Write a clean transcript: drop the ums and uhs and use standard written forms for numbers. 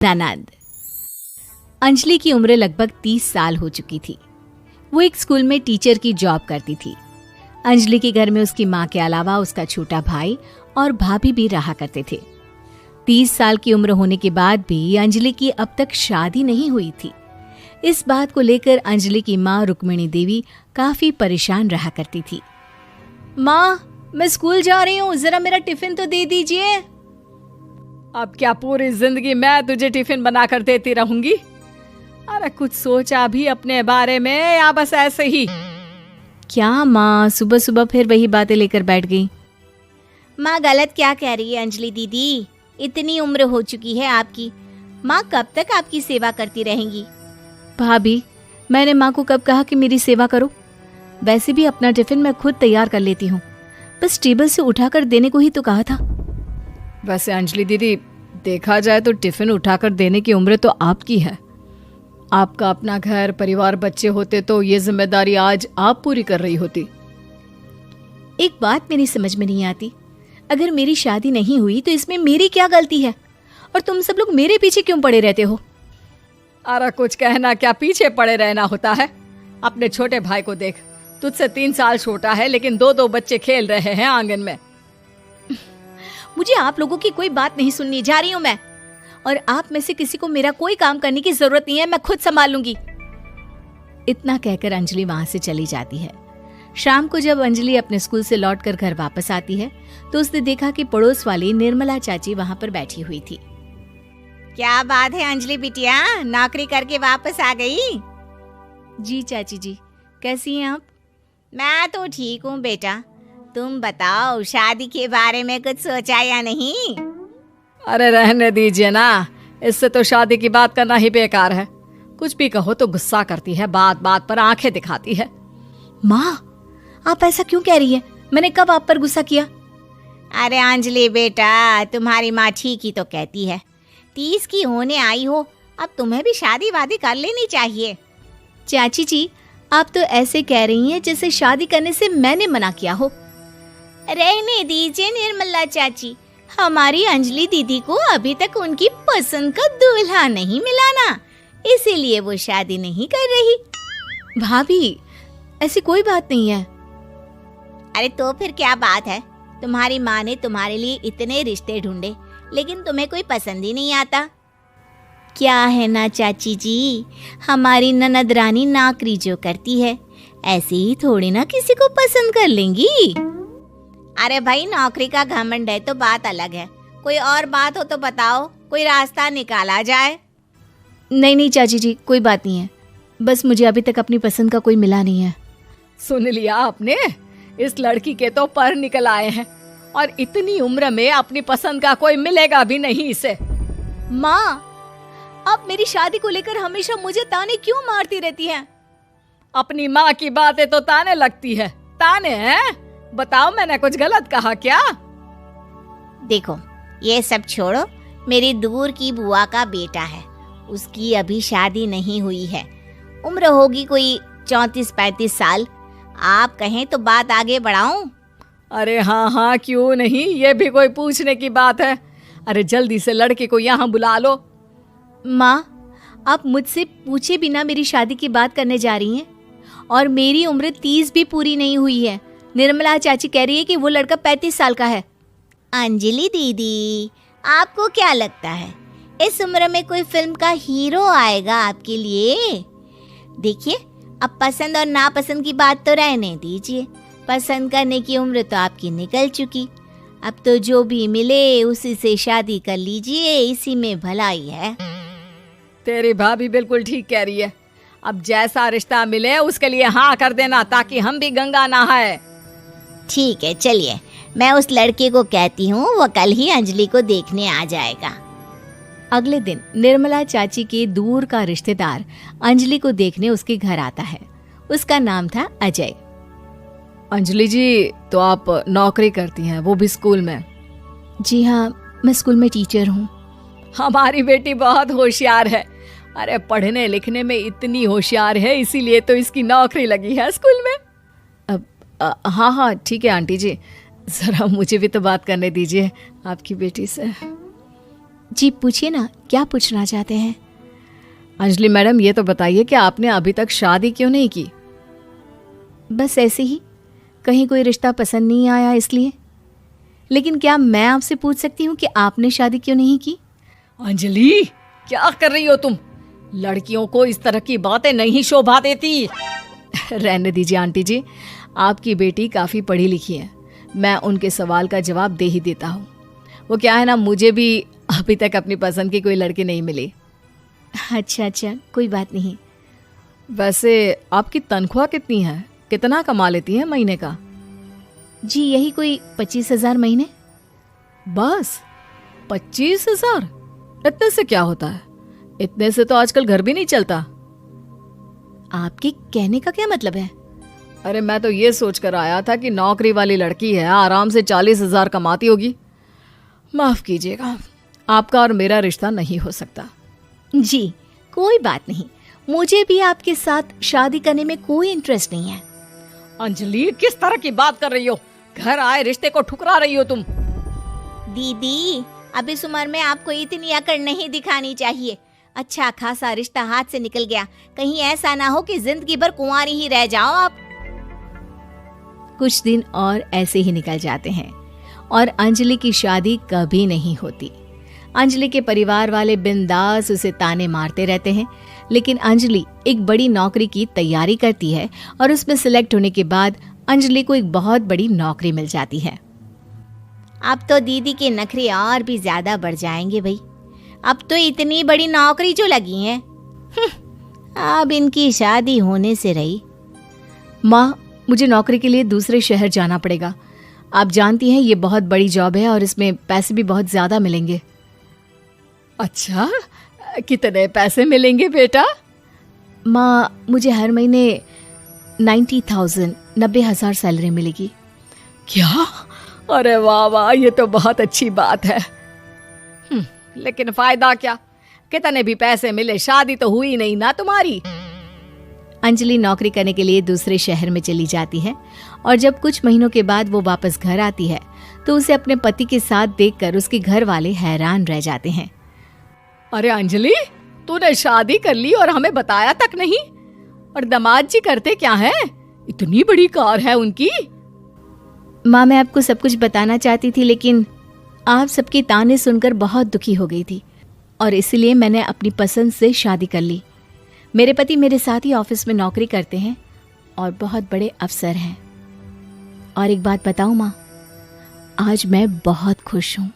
ननद। अंजलि की उम्र लगभग 30 साल हो चुकी थी। वो एक स्कूल में टीचर की जॉब करती थी। अंजलि के घर में उसकी माँ के अलावा उसका छोटा भाई और भाभी भी रहा करते थे। 30 साल की उम्र होने के बाद भी अंजलि की अब तक शादी नहीं हुई थी। इस बात को लेकर अंजलि की माँ रुक्मिणी देवी काफी परेशान रहा करती थी। माँ, मैं स्कूल जा रही हूँ, जरा मेरा टिफिन तो दे दीजिए। अब क्या पूरी जिंदगी मैं तुझे टिफिन बनाकर देती रहूंगी? अरे कुछ सोचा भी अपने बारे में या बस ऐसे ही? क्या माँ, सुबह सुबह फिर वही बातें लेकर बैठ गई। माँ गलत क्या कह रही है अंजलि दीदी? इतनी उम्र हो चुकी है आपकी, माँ कब तक आपकी सेवा करती रहेंगी? भाभी, मैंने माँ को कब कहा कि मेरी सेवा करो? वैसे भी अपना टिफिन मैं खुद तैयार कर लेती हूँ, बस टेबल से उठाकर देने को ही तो कहा था। वैसे अंजलि दीदी, देखा जाए तो टिफिन उठाकर देने की उम्र तो आपकी है। आपका अपना घर परिवार बच्चे होते तो ये जिम्मेदारी आज आप पूरी कर रही होती। एक बात मेरी समझ में नहीं आती, अगर मेरी शादी नहीं हुई तो इसमें मेरी क्या गलती है और तुम सब लोग मेरे पीछे क्यों पड़े रहते हो? अरे कुछ कहना क्या पीछे पड़े रहना होता है? अपने छोटे भाई को देख, तुझसे 3 साल छोटा है लेकिन 2 बच्चे खेल रहे हैं आंगन में। मुझे आप लोगों की कोई बात नहीं सुननी, जा रही हूँ मैं। और आप में से किसी को मेरा कोई काम करने की जरूरत नहीं है, मैं खुद संभाल लूंगी। इतना कहकर अंजलि वहां से चली जाती है। शाम को जब अंजलि अपने स्कूल से लौटकर घर वापस आती है तो उसने देखा कि पड़ोस वाली निर्मला चाची वहां पर बैठी हुई थी। क्या बात है अंजलि बिटिया, नौकरी करके वापस आ गई? जी चाची जी, कैसी हैं आप? मैं तो ठीक हूँ बेटा, तुम बताओ शादी के बारे में कुछ सोचा या नहीं? अरे रहने दीजिए ना, इससे तो शादी की बात करना ही बेकार है। कुछ भी कहो तो गुस्सा करती है, बात बात पर आंखें दिखाती है। माँ, आप ऐसा क्यों कह रही हैं? मैंने कब आप पर गुस्सा किया? अरे अंजलि बेटा, तुम्हारी माँ ठीक ही तो कहती है। 30 की होने आई हो, अब तुम्हें भी शादी वादी कर लेनी चाहिए। चाची जी, आप तो ऐसे कह रही हैं जैसे शादी करने से मैंने मना किया हो। रहने दीजिए निर्मला चाची, हमारी अंजलि दीदी को अभी तक उनकी पसंद का दूल्हा नहीं मिला ना, इसीलिए वो शादी नहीं कर रही। भाभी, ऐसी कोई बात नहीं है। अरे तो फिर क्या बात है? तुम्हारी माँ ने तुम्हारे लिए इतने रिश्ते ढूंढे लेकिन तुम्हें कोई पसंद ही नहीं आता। क्या है ना चाची जी, हमारी ननद रानी नौकरी जो करती है ऐसे ही थोड़ी ना किसी को पसंद कर लेंगी। अरे भाई, नौकरी का घमंड है तो बात अलग है, कोई और बात हो तो बताओ, कोई रास्ता निकाला जाए। नहीं चाची जी, कोई बात नहीं है, बस मुझे अभी तक अपनी पसंद का कोई मिला नहीं है। सुन लिया आपने, इस लड़की के तो पर निकल आए हैं और इतनी उम्र में अपनी पसंद का कोई मिलेगा भी नहीं इसे। माँ, आप मेरी शादी को लेकर हमेशा मुझे ताने क्यों मारती रहती हैं? अपनी माँ की बातें तो ताने लगती है। ताने हैं? बताओ, मैंने कुछ गलत कहा क्या? देखो, ये सब छोड़ो, मेरी दूर की बुआ का बेटा है, उसकी अभी शादी नहीं हुई है, उम्र होगी कोई 34-35 साल। आप कहें तो बात आगे बढ़ाऊं? अरे हाँ, क्यों नहीं, ये भी कोई पूछने की बात है। अरे जल्दी से लड़के को यहाँ बुला लो। माँ, आप मुझसे पूछे बिना मेरी शादी की बात करने जा रही हैं और मेरी उम्र 30 भी पूरी नहीं हुई है। निर्मला चाची कह रही है कि वो लड़का 35 साल का है। अंजलि दीदी, आपको क्या लगता है इस उम्र में कोई फिल्म का हीरो आएगा आपके लिए? देखिए, अब पसंद और नापसंद की बात तो रहने दीजिए, पसंद करने की उम्र तो आपकी निकल चुकी। अब तो जो भी मिले उसी से शादी कर लीजिए, इसी में भलाई है। तेरी भाभी बिल्कुल ठीक कह रही है। अब जैसा रिश्ता मिले उसके लिए हाँ कर देना, ताकि हम भी गंगा नहाए। ठीक है, चलिए मैं उस लड़के को कहती हूँ, वो कल ही अंजलि को देखने आ जाएगा। अगले दिन निर्मला चाची के दूर का रिश्तेदार अंजलि को देखने उसके घर आता है। उसका नाम था अजय। अंजलि जी, तो आप नौकरी करती हैं, वो भी स्कूल में? जी हाँ, मैं स्कूल में टीचर हूँ। हमारी बेटी बहुत होशियार है। अरे पढ़ने लिखने में इतनी होशियार है, इसीलिए तो इसकी नौकरी लगी है स्कूल में। हाँ, ठीक है आंटी जी, जरा मुझे भी तो बात करने दीजिए आपकी बेटी से। जी पूछिए ना, क्या पूछना चाहते हैं? अंजलि मैडम, ये तो बताइए कि आपने अभी तक शादी क्यों नहीं की? बस ऐसे ही, कहीं कोई रिश्ता पसंद नहीं आया इसलिए। लेकिन क्या मैं आपसे पूछ सकती हूँ कि आपने शादी क्यों नहीं की? अंजलि, क्या कर रही हो तुम? लड़कियों को इस तरह की बातें नहीं शोभा देती। रहने दीजिए आंटी जी, आपकी बेटी काफ़ी पढ़ी लिखी है, मैं उनके सवाल का जवाब दे ही देता हूँ। वो क्या है ना, मुझे भी अभी तक अपनी पसंद की कोई लड़की नहीं मिली। अच्छा अच्छा, कोई बात नहीं। वैसे आपकी तनख्वाह कितनी है? कितना कमा लेती हैं महीने का? जी यही कोई 25,000 महीने। बस 25,000? इतने से क्या होता है? इतने से तो आजकल घर भी नहीं चलता। आपके कहने का क्या मतलब है? अरे मैं तो ये सोचकर आया था कि नौकरी वाली लड़की है, आराम से 40,000 कमाती होगी। माफ कीजिएगा, आपका और मेरा रिश्ता नहीं हो सकता। जी कोई बात नहीं, मुझे भी आपके साथ शादी करने में कोई इंटरेस्ट नहीं है। अंजलि, किस तरह की बात कर रही हो? घर आए रिश्ते को ठुकरा रही हो तुम। दीदी, अब इस उम्र में आपको इतनी अकड़ नहीं दिखानी चाहिए। अच्छा खासा रिश्ता हाथ से निकल गया, कहीं ऐसा ना हो कि जिंदगी भर कुंवारी ही रह जाओ आप। कुछ दिन और ऐसे ही निकल जाते हैं और अंजलि की शादी कभी नहीं होती। अंजलि के परिवार वाले बिंदास उसे ताने मारते रहते हैं, लेकिन अंजलि एक बड़ी नौकरी की तैयारी करती है और उसमें सिलेक्ट होने के बाद अंजलि को एक बहुत बड़ी नौकरी मिल जाती है। अब तो दीदी के नखरे और भी ज्यादा बढ़ जाएंगे भाई। अब तो इतनी बड़ी नौकरी जो लगी है, अब इनकी शादी होने से रही। माँ, मुझे नौकरी के लिए दूसरे शहर जाना पड़ेगा। आप जानती हैं ये बहुत बड़ी जॉब है और इसमें पैसे भी बहुत ज्यादा मिलेंगे। अच्छा, कितने पैसे मिलेंगे बेटा? माँ, मुझे हर महीने 90,000 सैलरी मिलेगी। क्या? अरे वाह वाह, ये तो बहुत अच्छी बात है। लेकिन फायदा क्या? कितने भी पैसे मिले, शादी तो हुई नहीं ना तुम्हारी। अंजलि नौकरी करने के लिए दूसरे शहर में चली जाती है और जब कुछ महीनों के बाद वो वापस घर आती है तो उसे अपने पति के साथ देखकर उसके घर वाले हैरान रह जाते हैं। अरे अंजलि, तूने शादी कर ली और हमें बताया तक नहीं। और दामाद जी करते क्या हैं? इतनी बड़ी कार है उनकी। माँ, मैं आपको सब कुछ बताना चाहती थी, लेकिन आप सबके ताने सुनकर बहुत दुखी हो गई थी और इसलिए मैंने अपनी पसंद से शादी कर ली। मेरे पति मेरे साथ ही ऑफिस में नौकरी करते हैं और बहुत बड़े अफसर हैं। और एक बात बताऊं माँ, आज मैं बहुत खुश हूँ।